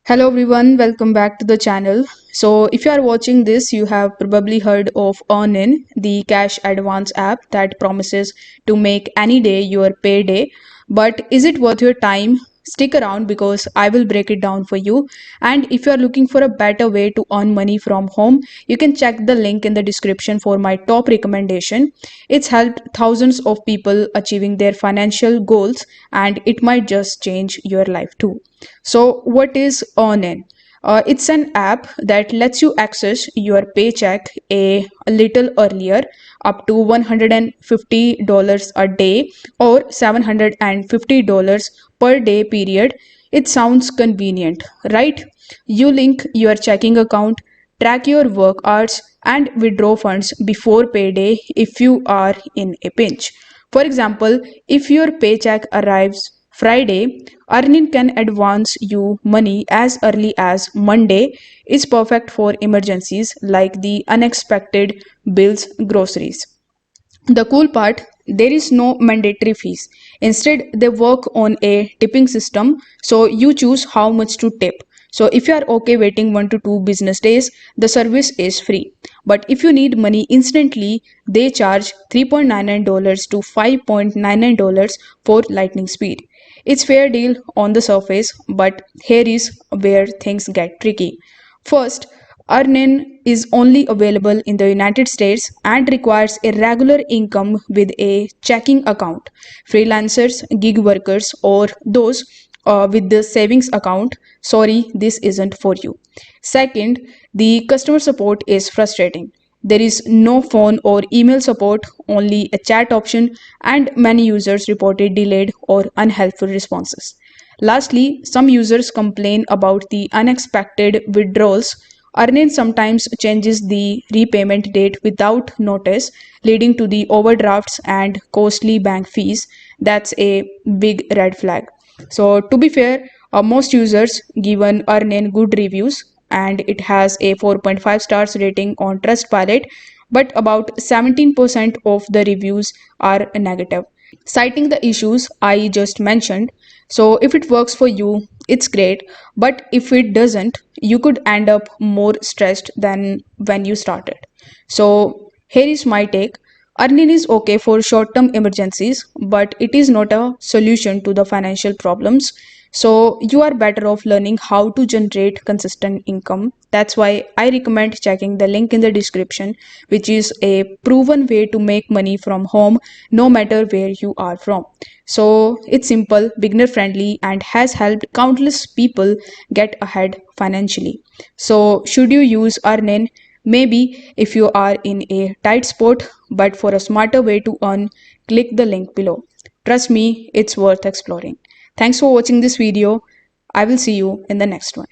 Hello everyone, welcome back to the channel. So if you are watching this, you have probably heard of EarnIn, the cash advance app that promises to make any day your payday. But is it worth your time? Stick around because I will break it down for you. And if you are looking for a better way to earn money from home, you can check the link in the description for my top recommendation. It's helped thousands of people achieving their financial goals, and it might just change your life too. So, what is EarnIn? It's an app that lets you access your paycheck a little earlier, up to $150 a day or $750 per day period. It sounds convenient, right? You link your checking account, track your work hours, and withdraw funds before payday if you are in a pinch. For example, if your paycheck arrives Friday, EarnIn can advance you money as early as Monday. Is perfect for emergencies like the unexpected bills, groceries. The cool part, there is no mandatory fees. Instead, they work on a tipping system, so you choose how much to tip. So if you are okay waiting 1 to 2 business days, the service is free. But if you need money instantly, they charge $3.99 to $5.99 for lightning speed. It's fair deal on the surface, but here is where things get tricky. First, EarnIn is only available in the United States and requires a regular income with a checking account. Freelancers, gig workers, or those with the savings account, sorry, this isn't for you. Second, the customer support is frustrating. There is no phone or email support, only a chat option, and many users reported delayed or unhelpful responses. Lastly, some users complain about the unexpected withdrawals. EarnIn sometimes changes the repayment date without notice, leading to the overdrafts and costly bank fees. That's a big red flag. So, to be fair, most users given EarnIn good reviews, and it has a 4.5 stars rating on Trustpilot, but about 17% of the reviews are negative, citing the issues I just mentioned. So, if it works for you, it's great, but if it doesn't, you could end up more stressed than when you started. So, here is my take. EarnIn is okay for short term emergencies, but it is not a solution to the financial problems. So, you are better off learning how to generate consistent income. That's why I recommend checking the link in the description, which is a proven way to make money from home no matter where you are from. So, it's simple, beginner friendly, and has helped countless people get ahead financially. So, should you use EarnIn? Maybe if you are in a tight spot, but for a smarter way to earn, click the link below. Trust me, it's worth exploring. Thanks for watching this video. I will see you in the next one.